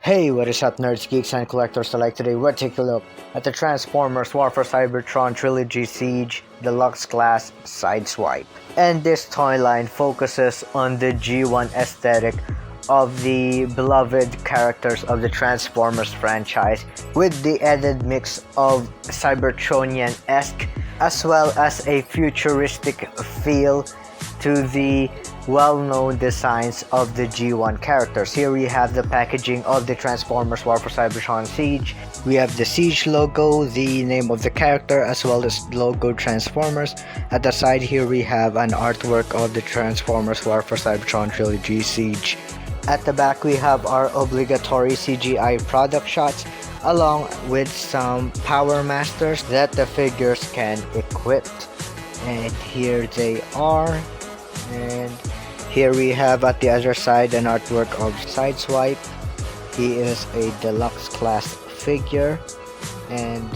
Hey, what is up nerds, geeks, and collectors alike? Today we're taking a look at the Transformers War for Cybertron Trilogy Siege Deluxe Class Sideswipe. And this toy line focuses on the G1 aesthetic of the beloved characters of the Transformers franchise with the added mix of Cybertronian-esque as well as a futuristic feel to the well-known designs of the G1 characters. Here we have the packaging of the Transformers War for Cybertron Siege. We have the Siege logo, the name of the character, as well as logo Transformers. At the side here we have an artwork of the Transformers War for Cybertron Trilogy Siege. At the back we have our obligatory CGI product shots along with some Power Masters that the figures can equip. And here they are. And here we have at the other side an artwork of Sideswipe. He is a deluxe class figure, and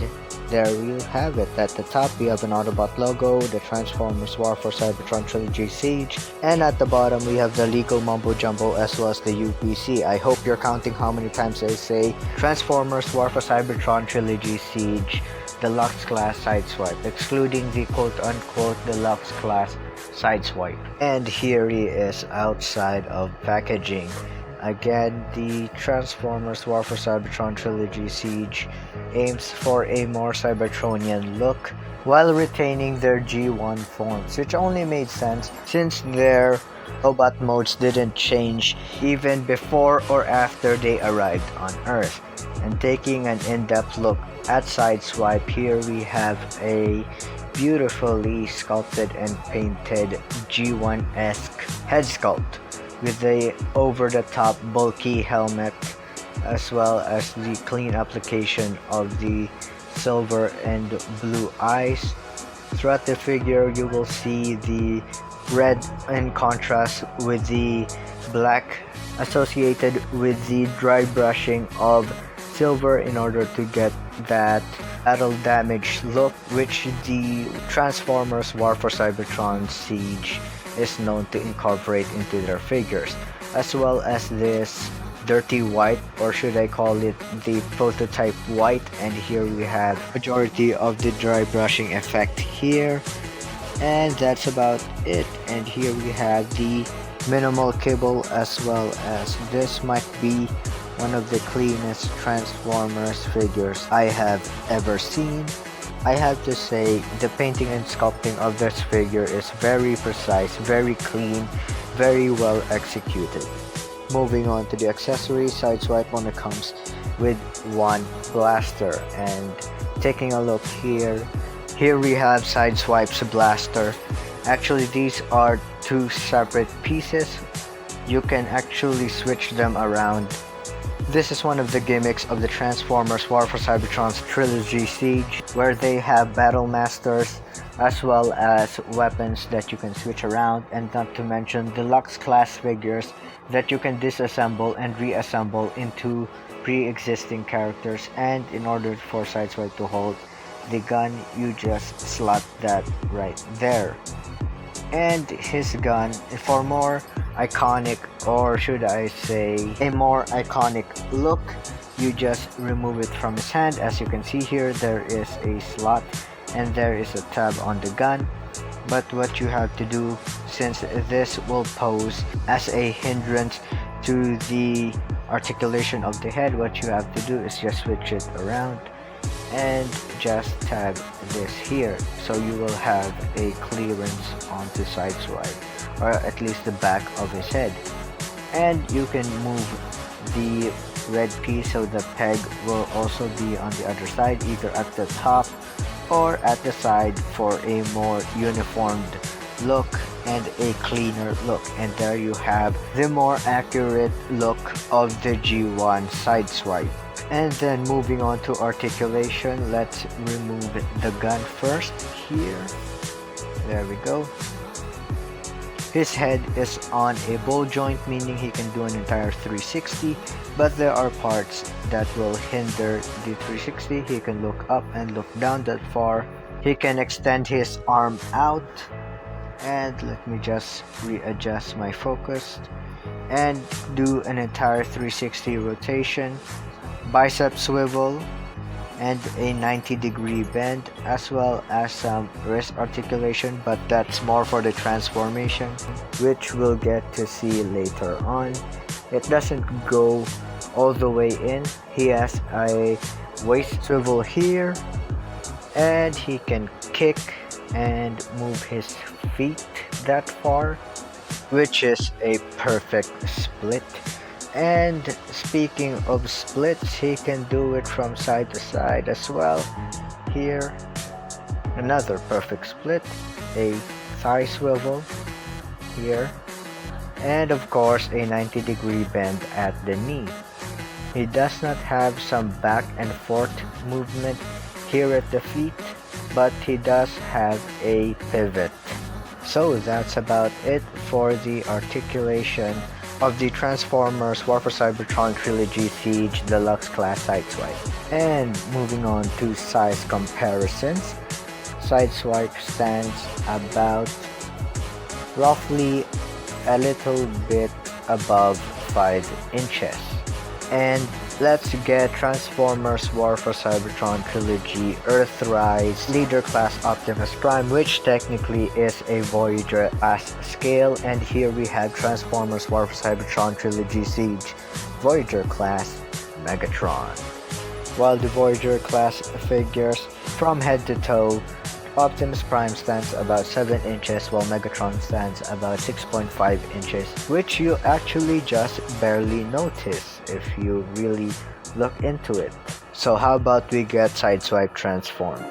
there you have it. At the top we have an Autobot logo, the Transformers War for Cybertron Trilogy Siege, and at the bottom we have the legal mumbo jumbo as well as the UPC. I hope you're counting how many times I say Transformers War for Cybertron Trilogy Siege Deluxe Class Sideswipe, excluding the quote-unquote Deluxe Class Sideswipe. And here he is outside of packaging. Again, the Transformers War for Cybertron Trilogy Siege aims for a more Cybertronian look while retaining their G1 forms, which only made sense since their robot modes didn't change even before or after they arrived on Earth. And taking an in-depth look at Sideswipe, here we have a beautifully sculpted and painted G1-esque head sculpt with a over-the-top bulky helmet as well as the clean application of the silver and blue eyes. Throughout the figure you will see the red in contrast with the black associated with the dry brushing of silver in order to get that battle damage look which the Transformers War for Cybertron Siege is known to incorporate into their figures, as well as this dirty white, or should I call it the prototype white. And here we have majority of the dry brushing effect here, and that's about it. And here we have the minimal kibble, as well as this might be one of the cleanest Transformers figures I have ever seen. I have to say, the painting and sculpting of this figure is very precise, very clean, very well executed. Moving on to the accessories, Sideswipe only comes with one blaster. And taking a look here we have Sideswipe's blaster. Actually, these are two separate pieces. You can actually switch them around. This is one of the gimmicks of the Transformers War for Cybertron's Trilogy Siege, where they have Battle Masters as well as weapons that you can switch around, and not to mention deluxe class figures that you can disassemble and reassemble into pre-existing characters. And in order for Sideswipe to hold the gun, you just slot that right there. And his gun, for more iconic, or should I say a more iconic look, you just remove it from his hand. As you can see here, there is a slot and there is a tab on the gun. But what you have to do, since this will pose as a hindrance to the articulation of the head, what you have to do is just switch it around and just tab this here, so you will have a clearance onto Sideswipe, or at least the back of his head. And you can move the red piece so the peg will also be on the other side, either at the top or at the side, for a more uniformed look and a cleaner look. And there you have the more accurate look of the G1 Sideswipe. And then moving on to articulation, let's remove the gun first here. There we go. His head is on a ball joint, meaning he can do an entire 360, but there are parts that will hinder the 360. He can look up and look down that far. He can extend his arm out. And let me just readjust my focus. and do an entire 360 rotation, bicep swivel, and a 90-degree bend, as well as some wrist articulation, but that's more for the transformation, which we'll get to see later on. It doesn't go all the way in. He has a waist swivel here, and he can kick and move his feet that far, which is a perfect split. And speaking of splits, he can do it from side to side as well. Here, another perfect split, a thigh swivel here, and of course a 90-degree bend at the knee. He does not have some back and forth movement here at the feet, but he does have a pivot. So that's about it for the articulation of the Transformers War for Cybertron Trilogy Siege Deluxe class Sideswipe. And moving on to size comparisons, Sideswipe stands about roughly a little bit above 5 inches. And let's get Transformers War for Cybertron Trilogy Earthrise Leader Class Optimus Prime, which technically is a Voyager class scale, and here we have Transformers War for Cybertron Trilogy Siege Voyager Class Megatron. While the Voyager class figures from head to toe, Optimus Prime stands about 7 inches while Megatron stands about 6.5 inches, which you actually just barely notice if you really look into it. So how about we get Sideswipe transform?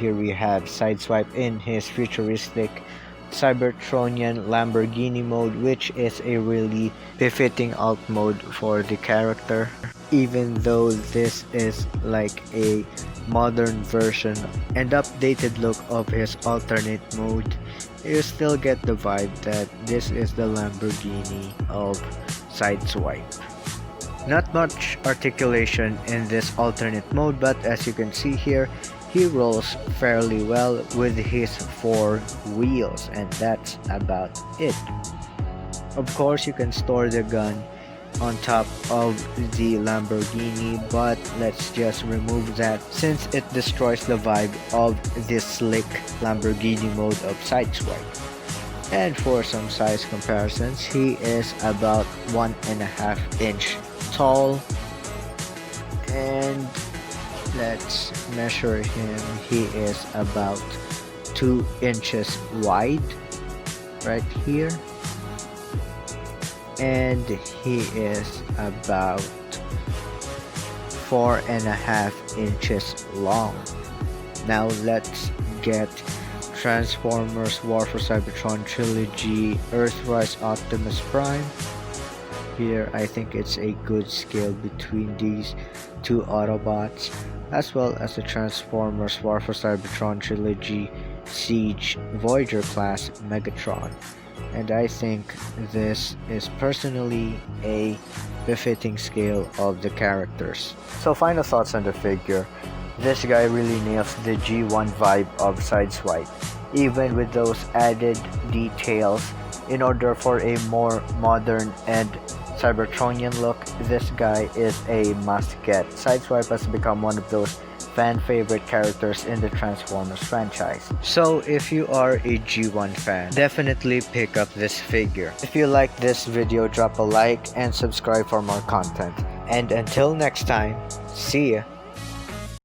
Here we have Sideswipe in his futuristic Cybertronian Lamborghini mode, which is a really befitting alt mode for the character. Even though this is like a modern version and updated look of his alternate mode, you still get the vibe that this is the Lamborghini of Sideswipe. Not much articulation in this alternate mode, but as you can see here, he rolls fairly well with his 4 wheels, and that's about it. Of course, you can store the gun on top of the Lamborghini, but let's just remove that since it destroys the vibe of this slick Lamborghini mode of Sideswipe. And for some size comparisons, he is about 1.5 inch tall, and let's measure him. He is about 2 inches wide right here, and he is about 4.5 inches long. Now let's get Transformers War for Cybertron Trilogy Earthrise Optimus Prime. Here I think it's a good scale between these two Autobots, as well as the Transformers War for Cybertron Trilogy Siege Voyager class Megatron. And I think this is personally a befitting scale of the characters. So final thoughts on the figure. This guy really nails the G1 vibe of Sideswipe, even with those added details. In order for a more modern and Cybertronian look, this guy is a must get. Sideswipe has become one of those fan favorite characters in the Transformers franchise. So if you are a G1 fan, definitely pick up this figure. If you like this video, drop a like and subscribe for more content. And until next time, see ya!